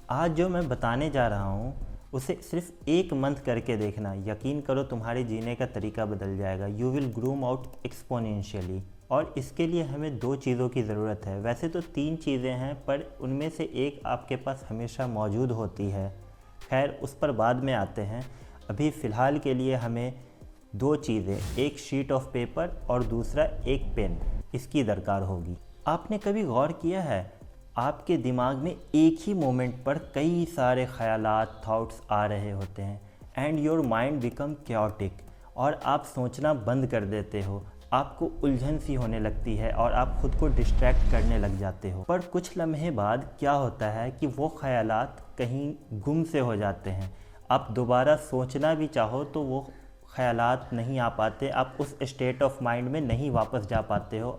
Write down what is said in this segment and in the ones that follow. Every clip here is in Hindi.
आज जो मैं बताने जा रहा हूँ उसे सिर्फ 1 मंथ करके देखना, यकीन करो तुम्हारे जीने का तरीका बदल जाएगा। You will groom out exponentially. और इसके लिए हमें 2 चीज़ों की ज़रूरत है। वैसे तो 3 चीज़ें हैं, पर उनमें से एक आपके पास हमेशा मौजूद होती है। खैर, उस पर बाद में आते हैं। अभी फ़िलहाल के लिए हमें 2 चीज़ें, एक शीट ऑफ पेपर और दूसरा एक पेन, इसकी दरकार होगी। आपने कभी गौर किया है, आपके दिमाग में एक ही मोमेंट पर कई सारे ख़यालात, थॉट्स आ रहे होते हैं and your mind become chaotic, और आप सोचना बंद कर देते हो। आपको उलझन सी होने लगती है और आप खुद को डिस्ट्रैक्ट करने लग जाते हो। पर कुछ लम्हे बाद क्या होता है कि वो ख़यालात कहीं गुम से हो जाते हैं। आप दोबारा सोचना भी चाहो तो वो ख़यालात नहीं आ पाते। आप उस स्टेट ऑफ माइंड में नहीं वापस जा पाते हो,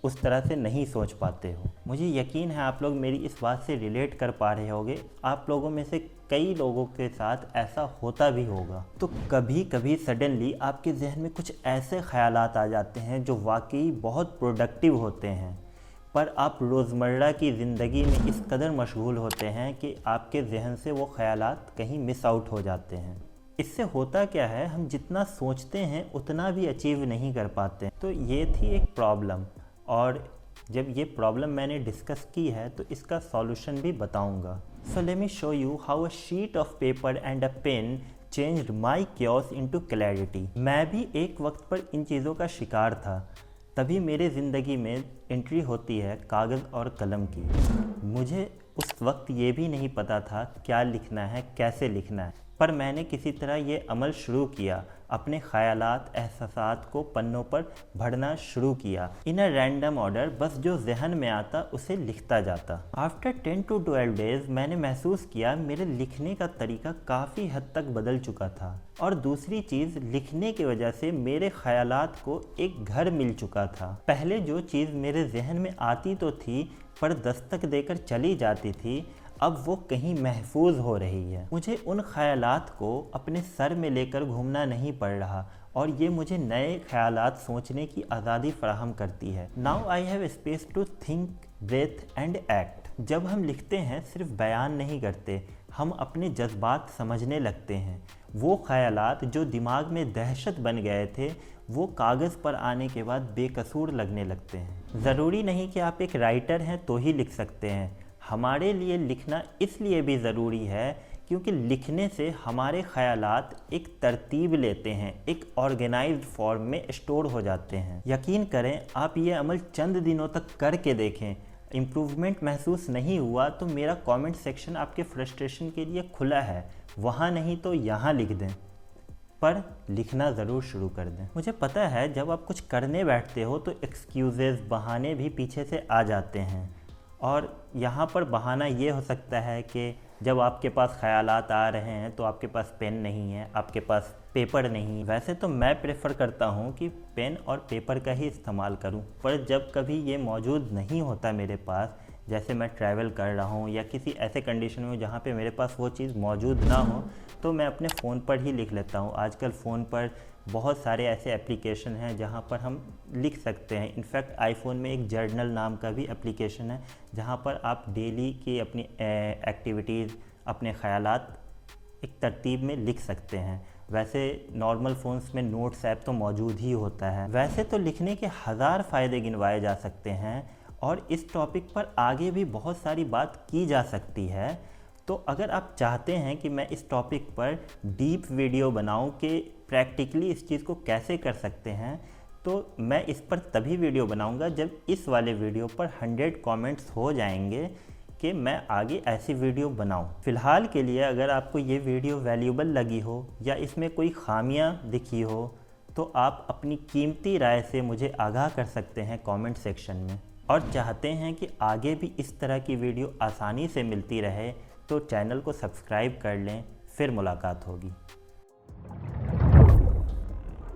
उस तरह से नहीं सोच पाते हो। मुझे यकीन है आप लोग मेरी इस बात से रिलेट कर पा रहे होंगे। आप लोगों में से कई लोगों के साथ ऐसा होता भी होगा। तो कभी कभी सडनली आपके जहन में कुछ ऐसे ख़यालात आ जाते हैं जो वाकई बहुत प्रोडक्टिव होते हैं, पर आप रोज़मर्रा की ज़िंदगी में इस कदर मशगूल होते हैं कि आपके जहन से वो ख़यालात कहीं मिस आउट हो जाते हैं। इससे होता क्या है, हम जितना सोचते हैं उतना भी अचीव नहीं कर पाते। तो ये थी एक प्रॉब्लम, और जब ये प्रॉब्लम मैंने डिस्कस की है तो इसका सॉल्यूशन भी बताऊंगा। So let me show you how a sheet of paper and a pen changed my chaos into clarity. मैं भी एक वक्त पर इन चीज़ों का शिकार था। तभी मेरे ज़िंदगी में एंट्री होती है कागज़ और कलम की। मुझे उस वक्त ये भी नहीं पता था क्या लिखना है, कैसे लिखना है, पर मैंने किसी तरह ये अमल शुरू किया। अपने ख़यालात, एहसासात को पन्नों पर भरना शुरू किया इन अ रैंडम ऑर्डर। बस जो जहन में आता उसे लिखता जाता। आफ्टर 10 to 12 डेज़ मैंने महसूस किया मेरे लिखने का तरीका काफ़ी हद तक बदल चुका था। और दूसरी चीज़, लिखने की वजह से मेरे ख़यालात को एक घर मिल चुका था। पहले जो चीज़ मेरे जहन में आती तो थी, पर दस्तक देकर चली जाती थी, अब वो कहीं महफूज हो रही है। मुझे उन ख़यालात को अपने सर में लेकर घूमना नहीं पड़ रहा, और ये मुझे नए ख़यालात सोचने की आज़ादी फराहम करती है। Now I have space to think, breathe and act. जब हम लिखते हैं सिर्फ बयान नहीं करते, हम अपने जज्बात समझने लगते हैं। वो ख़यालात जो दिमाग में दहशत बन गए थे, वो कागज़ पर आने के बाद बेकसूर लगने लगते हैं। ज़रूरी नहीं कि आप एक राइटर हैं तो ही लिख सकते हैं। हमारे लिए लिखना इसलिए भी ज़रूरी है क्योंकि लिखने से हमारे ख़यालात एक तरतीब लेते हैं, एक ऑर्गेनाइज्ड फॉर्म में स्टोर हो जाते हैं। यकीन करें, आप ये अमल चंद दिनों तक करके देखें। इम्प्रूवमेंट महसूस नहीं हुआ तो मेरा कमेंट सेक्शन आपके फ्रस्ट्रेशन के लिए खुला है, वहाँ नहीं तो यहाँ लिख दें, पर लिखना ज़रूर शुरू कर दें। मुझे पता है जब आप कुछ करने बैठते हो तो एक्सक्यूज़ेस, बहाने भी पीछे से आ जाते हैं। और यहाँ पर बहाना ये हो सकता है कि जब आपके पास ख़यालात आ रहे हैं तो आपके पास पेन नहीं है, आपके पास पेपर नहीं। वैसे तो मैं प्रेफर करता हूँ कि पेन और पेपर का ही इस्तेमाल करूँ, पर जब कभी ये मौजूद नहीं होता मेरे पास, जैसे मैं ट्रैवल कर रहा हूँ या किसी ऐसे कंडीशन में जहाँ पे मेरे पास वो चीज़ मौजूद ना हो, तो मैं अपने फ़ोन पर ही लिख लेता हूँ। आजकल फ़ोन पर बहुत सारे ऐसे एप्लीकेशन हैं जहाँ पर हम लिख सकते हैं। इनफैक्ट आईफोन में एक जर्नल नाम का भी एप्लीकेशन है जहाँ पर आप डेली की अपनी एक्टिविटीज़, अपने ख़यालात एक तरतीब में लिख सकते हैं। वैसे नॉर्मल फ़ोन्स में नोट्स ऐप तो मौजूद ही होता है। वैसे तो लिखने के हज़ार फ़ायदे गिनवाए जा सकते हैं और इस टॉपिक पर आगे भी बहुत सारी बात की जा सकती है। तो अगर आप चाहते हैं कि मैं इस टॉपिक पर डीप वीडियो बनाऊं कि प्रैक्टिकली इस चीज़ को कैसे कर सकते हैं, तो मैं इस पर तभी वीडियो बनाऊंगा जब इस वाले वीडियो पर 100 कमेंट्स हो जाएंगे कि मैं आगे ऐसी वीडियो बनाऊं। फ़िलहाल के लिए अगर आपको ये वीडियो वैल्यूबल लगी हो या इसमें कोई खामियां दिखी हो, तो आप अपनी कीमती राय से मुझे आगाह कर सकते हैं कमेंट सेक्शन में। और चाहते हैं कि आगे भी इस तरह की वीडियो आसानी से मिलती रहे, तो चैनल को सब्सक्राइब कर लें। फिर मुलाकात होगी।